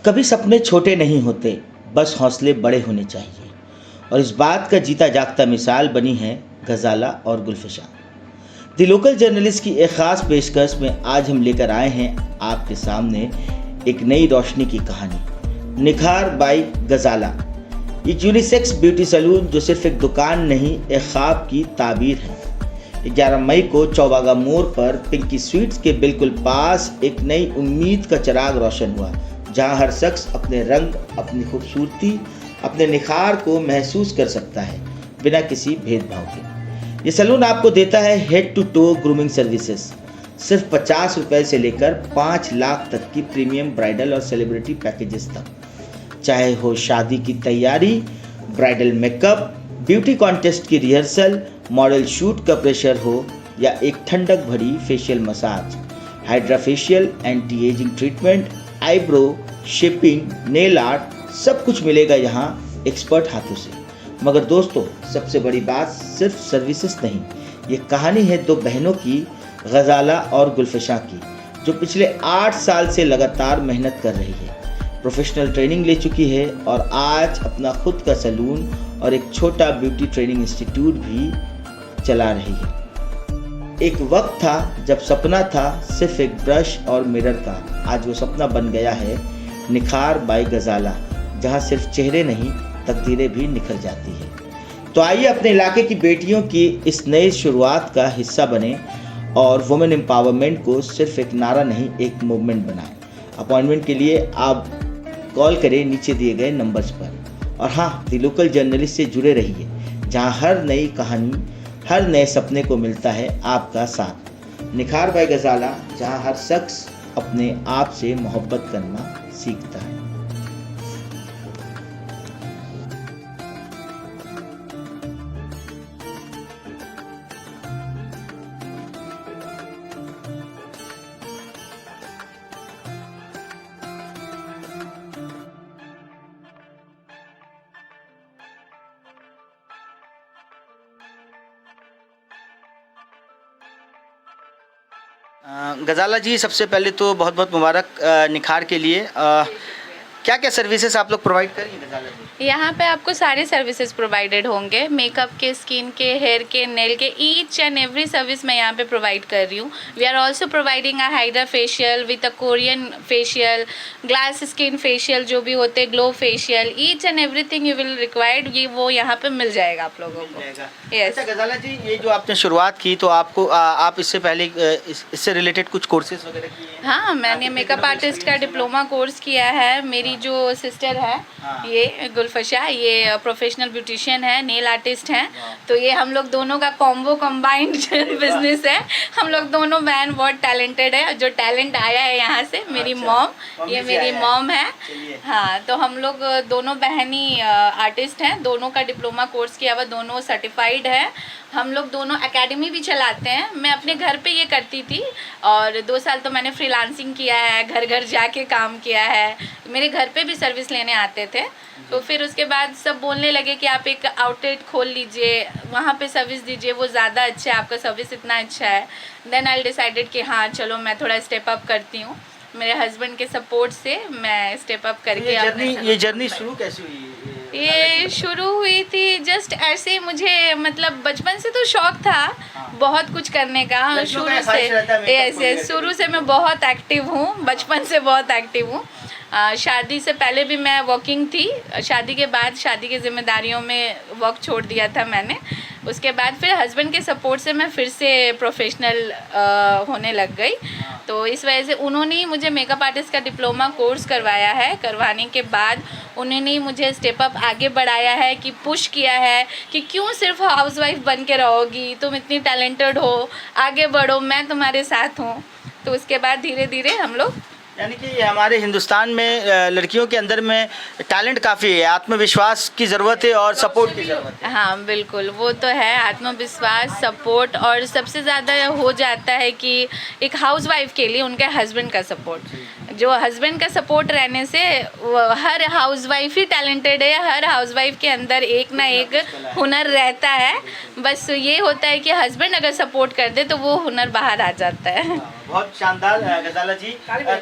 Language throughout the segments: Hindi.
कभी सपने छोटे नहीं होते, बस हौसले बड़े होने चाहिए। और इस बात का जीता जागता मिसाल बनी है गजाला और गुलफिशा। द लोकल जर्नलिस्ट की एक ख़ास पेशकश में आज हम लेकर आए हैं आपके सामने एक नई रोशनी की कहानी, निखार बाई गजाला। ये यूनिसेक्स ब्यूटी सैलून जो सिर्फ एक दुकान नहीं, एक ख्वाब की ताबीर है। 11 मई को चौबागा मोड़ पर पिंकी स्वीट्स के बिल्कुल पास एक नई उम्मीद का चिराग रोशन हुआ, जहां हर शख्स अपने रंग, अपनी खूबसूरती, अपने निखार को महसूस कर सकता है बिना किसी भेदभाव के। ये सैलून आपको देता है head to toe grooming services, सिर्फ 50 रुपए से लेकर 5 लाख तक की प्रीमियम ब्राइडल और सेलिब्रिटी पैकेजेस तक। चाहे हो शादी की तैयारी, ब्राइडल मेकअप, ब्यूटी कॉन्टेस्ट की रिहर्सल, मॉडल शूट का प्रेशर हो या एक ठंडक भरी facial massage, hydra facial, anti ageing treatment, eyebrow, shaping, nail art, सब कुछ मिलेगा यहाँ एक्सपर्ट हाथों से। मगर दोस्तों, सबसे बड़ी बात सिर्फ सर्विसेज नहीं, ये कहानी है दो बहनों की, गजाला और गुलफिशा की, जो पिछले 8 साल से लगातार मेहनत कर रही है, प्रोफेशनल ट्रेनिंग ले चुकी है और आज अपना खुद का सैलून और एक छोटा ब्यूटी ट्रेनिंग इंस्टीट्यूट भी चला रही है। एक वक्त था जब सपना था सिर्फ एक ब्रश और मिरर का, आज वो सपना बन गया है निखार बाई गजाला, जहाँ सिर्फ चेहरे नहीं, तकदीरें भी निखर जाती है। तो आइए अपने इलाके की बेटियों की इस नई शुरुआत का हिस्सा बने और वुमेन एम्पावरमेंट को सिर्फ एक नारा नहीं, एक मूवमेंट बनाएं। अपॉइंटमेंट के लिए आप कॉल करें नीचे दिए गए नंबर्स पर। और हाँ, द लोकल जर्नलिस्ट से जुड़े रहिए, जहाँ हर नई कहानी, हर नए सपने को मिलता है आपका साथ। निखार बाई गजाला, जहाँ हर शख्स अपने आप से मोहब्बत करना सीखता है। गजाला जी, सबसे पहले तो बहुत बहुत मुबारक निखार के लिए। क्या क्या सर्विसेज आप लोग प्रोवाइड करेंगे गजाला जी? यहाँ पे आपको सारे सर्विसेज प्रोवाइडेड होंगे, मेकअप के, स्किन के, हेयर के, नेल के, ईच एंड एवरी सर्विस मैं यहाँ पे प्रोवाइड कर रही हूँ। We are also providing a hydra facial with a Korean facial, glass skin facial जो भी होते हैं, glow facial, each and everything you will required, ये वो यहाँ पे मिल जाएगा आप लोगों को। अच्छा गजाला जी, ये जो आपने शुरुआत की, तो आपको आप इससे पहले इससे रिलेटेड कुछ कोर्सेज वगैरह किए हैं? हाँ, मैंने मेकअप आर्टिस्ट का डिप्लोमा कोर्स किया है। मेरी जो सिस्टर है, ये गुलफिशा, ये प्रोफेशनल ब्यूटिशियन है, नेल आर्टिस्ट हैं। तो ये हम लोग दोनों का कॉम्बो कंबाइंड बिजनेस है। हम लोग दोनों बहन बहुत टैलेंटेड है। जो टैलेंट आया है यहाँ से, मेरी मॉम, ये मेरी मॉम है। हाँ, तो हम लोग दोनों बहन ही आर्टिस्ट हैं। दोनों का डिप्लोमा कोर्स किया हुआ, दोनों सर्टिफाइड है। हम लोग दोनों एकेडमी भी चलाते हैं। मैं अपने घर पे ये करती थी और 2 साल तो मैंने फ्रीलांसिंग किया है, घर घर जाके काम किया है। मेरे घर पे भी सर्विस लेने आते थे। तो फिर उसके बाद सब बोलने लगे कि आप एक आउटलेट खोल लीजिए, वहाँ पे सर्विस दीजिए, वो ज़्यादा अच्छा है, आपका सर्विस इतना अच्छा है। देन आई डिसाइडेड कि हाँ चलो मैं थोड़ा स्टेप अप करती हूँ। मेरे हस्बैंड के सपोर्ट से मैं स्टेप अप करके ये जर्नी शुरू कैसे हुई? ये शुरू हुई थी जस्ट ऐसे, मुझे मतलब बचपन से तो शौक था बहुत कुछ करने का। शुरू से ऐसे, शुरू से मैं बहुत एक्टिव हूँ, बचपन से बहुत एक्टिव हूँ। शादी से पहले भी मैं वर्किंग थी, शादी के बाद शादी की जिम्मेदारियों में वर्क छोड़ दिया था मैंने। उसके बाद फिर हस्बैंड के सपोर्ट से मैं फिर से प्रोफेशनल होने लग गई। तो इस वजह से उन्होंने ही मुझे मेकअप आर्टिस्ट का डिप्लोमा कोर्स करवाया है। करवाने के बाद उन्होंने ही मुझे स्टेप अप आगे बढ़ाया है, कि पुश किया है कि क्यों सिर्फ हाउसवाइफ बन के रहोगी, तुम इतनी टैलेंटेड हो, आगे बढ़ो, मैं तुम्हारे साथ हूँ। तो उसके बाद धीरे धीरे हम लोग, यानी कि हमारे हिंदुस्तान में लड़कियों के अंदर में टैलेंट काफ़ी है, आत्मविश्वास की ज़रूरत है और सपोर्ट की ज़रूरत है। हाँ बिल्कुल, वो तो है, आत्मविश्वास, सपोर्ट, और सबसे ज़्यादा हो जाता है कि एक हाउसवाइफ के लिए उनके हस्बैंड का सपोर्ट। जो हस्बैंड का सपोर्ट रहने से हर हाउसवाइफ ही टैलेंटेड है, हर हाउसवाइफ के अंदर एक ना एक हुनर रहता है। बस ये होता है कि हस्बैंड अगर सपोर्ट कर दे तो वो हुनर बाहर आ जाता है। बहुत शानदार गजाला जी।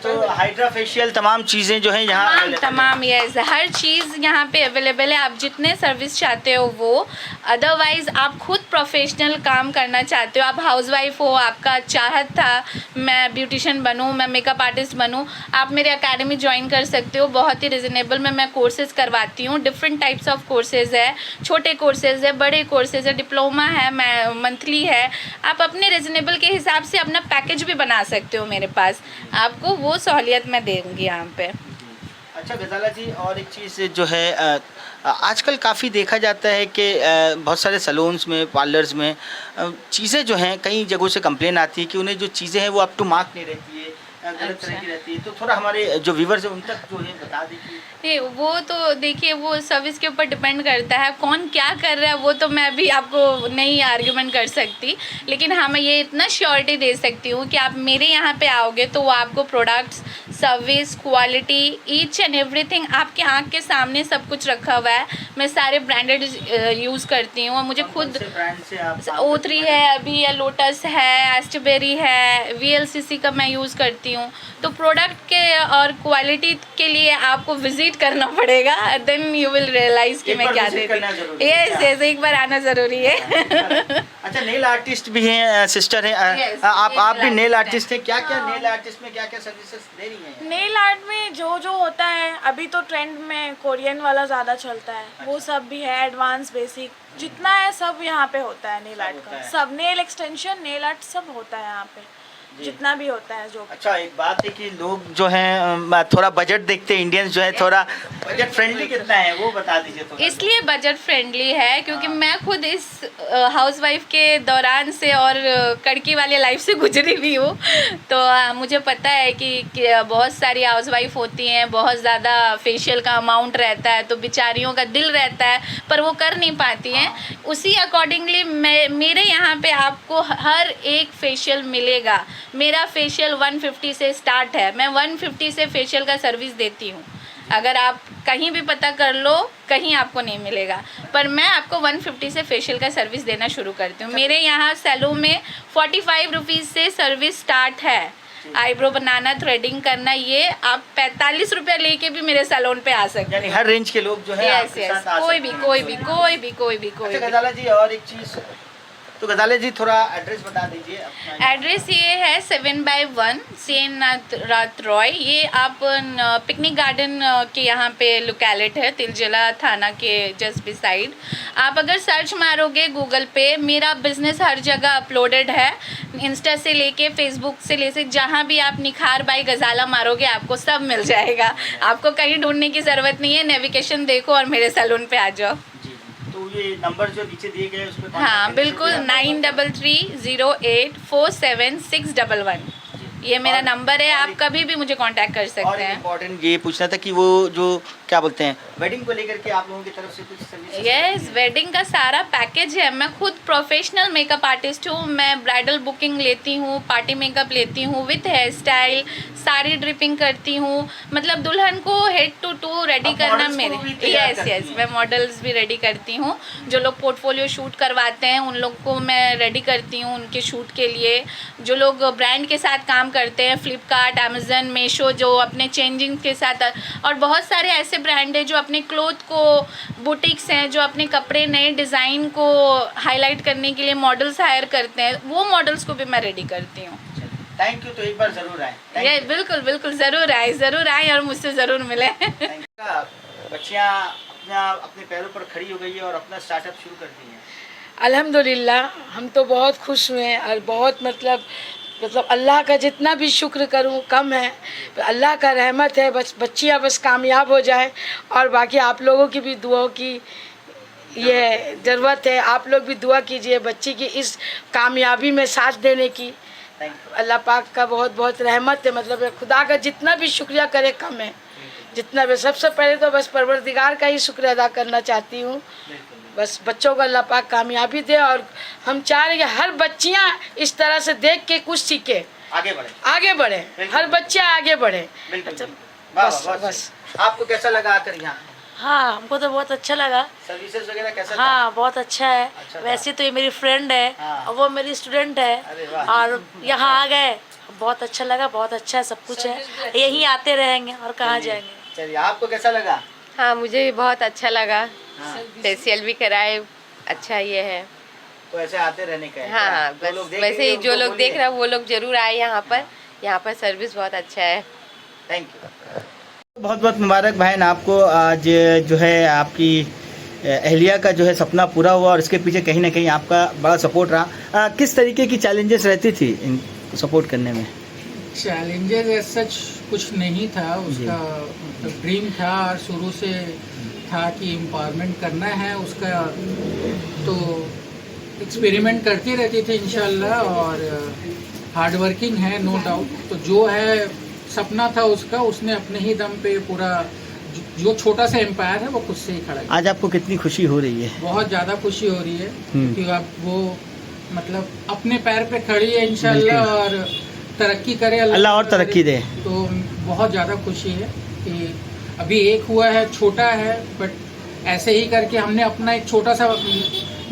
तो हाइड्रा फेशियल तमाम चीज़ें जो हैं यहाँ तमाम यस, हर चीज़ यहाँ पे अवेलेबल है। आप जितने सर्विस चाहते हो वो, अदरवाइज़ आप खुद प्रोफेशनल काम करना चाहते हो, आप हाउसवाइफ हो, आपका चाहत था मैं ब्यूटिशियन बनूँ, मैं मेकअप आर्टिस्ट बनूँ, आप मेरे अकेडमी ज्वाइन कर सकते हो। बहुत ही रिजनेबल में मैं कोर्सेज करवाती हूँ। डिफरेंट टाइप्स ऑफ कोर्सेज है, छोटे कोर्सेज है, बड़े कोर्सेज है, डिप्लोमा है, मैं मंथली है। आप अपने रिजनेबल के हिसाब से अपना पैकेज भी बना सकते हो मेरे पास, आपको वो सहूलियत मैं दूँगी यहाँ पे। अच्छा गजाला जी, और एक चीज़ जो है आजकल काफ़ी देखा जाता है कि बहुत सारे सैलून्स में, पार्लर्स में चीज़ें जो हैं, कई जगहों से कंप्लेन आती है कि उन्हें जो चीज़ें हैं वो अप टू मार्क नहीं रहती है, गलत तरह की रहती है। तो थोड़ा हमारे जो व्यूवर्स हैं उन तक जो है बता दीजिए। नहीं, वो तो देखिए वो सर्विस के ऊपर डिपेंड करता है, कौन क्या कर रहा है वो तो मैं अभी आपको नहीं आर्ग्यूमेंट कर सकती, लेकिन हाँ मैं ये इतना श्योरिटी दे सकती हूँ कि आप मेरे यहाँ पे आओगे तो वो आपको products, service, quality, each and everything आपके आँख के सामने सब कुछ रखा हुआ है। मैं सारे ब्रांडेड यूज़ करती हूँ और मुझे खुद O3 है अभी, या लोटस है, एस्टरबेरी है, VLCC का मैं यूज़ करती हूँ। तो प्रोडक्ट के और क्वालिटी के लिए आपको विजिट करना पड़ेगा, देन यू विल रियलाइज कि मैं क्या देती हूँ। यस यस, एक बार आना ज़रूरी है। अच्छा, नेल आर्टिस्ट भी हैं सिस्टर हैं, आप भी नेल आर्टिस्ट हैं, क्या क्या नेल आर्टिस्ट में क्या क्या सर्विसेज दे रही हैं? नेल आर्ट में जो होता है अभी तो ट्रेंड में कोरियन वाला ज़्यादा चलता है, वो सब भी है, एडवांस, बेसिक, जितना है सब यहाँ पे होता है नेल आर्ट का। सब नेल एक्सटेंशन, नेल आर्ट सब होता है यहाँ पे, जितना भी होता है जो। अच्छा, एक बात है कि लोग जो हैं थोड़ा बजट देखते हैं, इंडियंस जो है थोड़ा बजट फ्रेंडली कितना है वो बता दीजिए थोड़ा। इसलिए बजट फ्रेंडली है क्योंकि मैं खुद इस हाउसवाइफ के दौरान से और कड़की वाली लाइफ से गुजरी भी हूँ, तो मुझे पता है कि बहुत सारी हाउसवाइफ होती हैं, बहुत ज़्यादा फेशियल का अमाउंट रहता है, तो बेचारियों का दिल रहता है पर वो कर नहीं पाती हैं। उसी अकॉर्डिंगली मेरे यहाँ पे आपको हर एक फेशियल मिलेगा। मेरा फेशियल 150 से स्टार्ट है, मैं 150 से फेशियल का सर्विस देती हूँ। अगर आप कहीं भी पता कर लो, कहीं आपको नहीं मिलेगा, पर मैं आपको 150 से फेशियल का सर्विस देना शुरू करती हूँ। मेरे यहाँ सैलून में 45 रुपीज़ से सर्विस स्टार्ट है। आईब्रो बनाना, थ्रेडिंग करना, ये आप 45 रुपये लेके भी मेरे सैलून पे आ सकते हैं। यानी हर रेंज के लोग जो है आपके साथ आ कोई भी। अच्छा गजाला जी, और एक चीज़, तो गजाला जी थोड़ा एड्रेस बता दीजिए अपना। एड्रेस ये है 7/1 सेननाथ रॉय, ये आप पिकनिक गार्डन के यहाँ पे लोकेलिट है, तिलजिला थाना के जस्ट बिसाइड। आप अगर सर्च मारोगे गूगल पे, मेरा बिजनेस हर जगह अपलोडेड है, इंस्टा से लेके फेसबुक से लेके जहाँ भी आप निखार बाई गजाला मारोगे आपको सब मिल जाएगा। आपको कहीं ढूंढने की ज़रूरत नहीं है, नेविगेशन देखो और मेरे सैलून पे आ जाओ। तो ये नंबर जो नीचे दिए गए उस पे हाँ बिल्कुल, 9330847611, ये मेरा नंबर है। आप कभी भी मुझे कांटेक्ट कर सकते हैं। इम्पोर्टेंट ये पूछना था कि वो जो क्या बोलते हैं, वेडिंग को लेकर के आप लोगों की तरफ से कुछ सर्विस? यस, वेडिंग का सारा पैकेज है। मैं खुद प्रोफेशनल मेकअप आर्टिस्ट हूँ। मैं ब्राइडल बुकिंग लेती हूँ, पार्टी मेकअप लेती हूँ, with hair style, sari draping करती हूँ, मतलब दुल्हन को हेड टू टू रेडी करना मेरे। यस, मैं मॉडल्स भी रेडी करती हूँ। जो लोग पोर्टफोलियो शूट करवाते हैं उन लोग को मैं रेडी करती हूँ उनके शूट के लिए। जो लोग ब्रांड के साथ काम करते हैं, फ्लिपकार्ट, अमेज़न, मीशो, जो अपने चेंजिंग के साथ, और बहुत सारे ऐसे ब्रांड है जो अपने क्लोथ को, बुटीक्स हैं जो अपने कपड़े नए डिज़ाइन को हाईलाइट करने के लिए मॉडल्स हायर करते हैं, वो मॉडल्स को भी मैं रेडी करती हूँ। थैंक यू, तो एक बार ज़रूर आए। ये बिल्कुल ज़रूर आए और मुझसे ज़रूर मिले। बच्चियाँ अपने पैरों पर खड़ी हो गई है और अपना स्टार्टअप शुरू कर दी है। अल्हम्दुलिल्लाह, हम तो बहुत खुश हुए हैं और बहुत मतलब अल्लाह का जितना भी शुक्र करूं कम है। अल्लाह का रहमत है, बस बच्चियां बस कामयाब हो जाए, और बाकी आप लोगों की भी दुआओं की ये ज़रूरत है। आप लोग भी दुआ कीजिए बच्ची की इस कामयाबी में साथ देने की। अल्लाह पाक का बहुत बहुत रहमत है, मतलब खुदा का जितना भी शुक्रिया करे कम है। जितना भी, सबसे पहले तो बस परवरदिगार का ही शुक्र अदा करना चाहती हूँ। बस बच्चों को अल्लाह पाक कामयाबी दे, और हम चाह रहे हैं कि हर बच्चियाँ इस तरह से देख के कुछ सीखे, आगे बढ़े, हर बच्चा आगे बढ़े। बस आपको कैसा लगा आकर यहाँ? हाँ, हमको तो बहुत अच्छा लगा। सर्विसेज वगैरह कैसा हाँ, बहुत अच्छा है। वैसे तो ये मेरी फ्रेंड है और वो मेरी स्टूडेंट है, और यहाँ आ गए बहुत अच्छा लगा, बहुत अच्छा है, सब कुछ है, यहीं आते रहेंगे और कहाँ जाएंगे। चलिए, आपको कैसा लगा? हाँ, मुझे भी बहुत अच्छा लगा। हाँ। फेशियल भी कराए, अच्छा ये है। तो ऐसे आते रहने का है हाँ क्या? हाँ, जो लोग बस देखेंगे वैसे ही जो उनको लोग बोलिए। देख रहे हैं वो लोग जरूर आए यहाँ पर। यहाँ पर सर्विस बहुत अच्छा है। Thank you. बहुत बहुत मुबारक बहन आपको। आज जो है आपकी अहलिया का जो है सपना पूरा हुआ और इसके पीछे कहीं ना कहीं आपका बड़ा सपोर्ट रहा। किस तरीके की चैलेंजेस रहती थी इन सपोर्ट करने में? चैलेंजेस सच कुछ नहीं था, उसका मतलब ड्रीम था और शुरू से था कि एम्पावरमेंट करना है उसका, तो एक्सपेरिमेंट करती रहती थी इंशाल्लाह, और हार्ड वर्किंग है नो डाउट। तो जो है सपना था उसका, उसने अपने ही दम पे पूरा जो छोटा सा एम्पायर है वो खुद से ही खड़ा किया। आज आपको कितनी खुशी हो रही है? बहुत ज़्यादा खुशी हो रही है क्योंकि अब वो मतलब अपने पैर पे खड़ी है इंशाल्लाह और तरक्की करे, अल्लाह और तरक्की दे। तो बहुत ज़्यादा खुशी है कि अभी एक हुआ है, छोटा है, बट ऐसे ही करके हमने अपना एक छोटा सा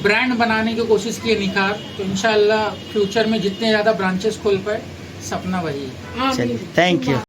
ब्रांड बनाने की कोशिश की है, निखार। तो इंशाल्लाह फ्यूचर में जितने ज़्यादा ब्रांचेस खोल पाए, सपना वही है। चलिए, थैंक यू।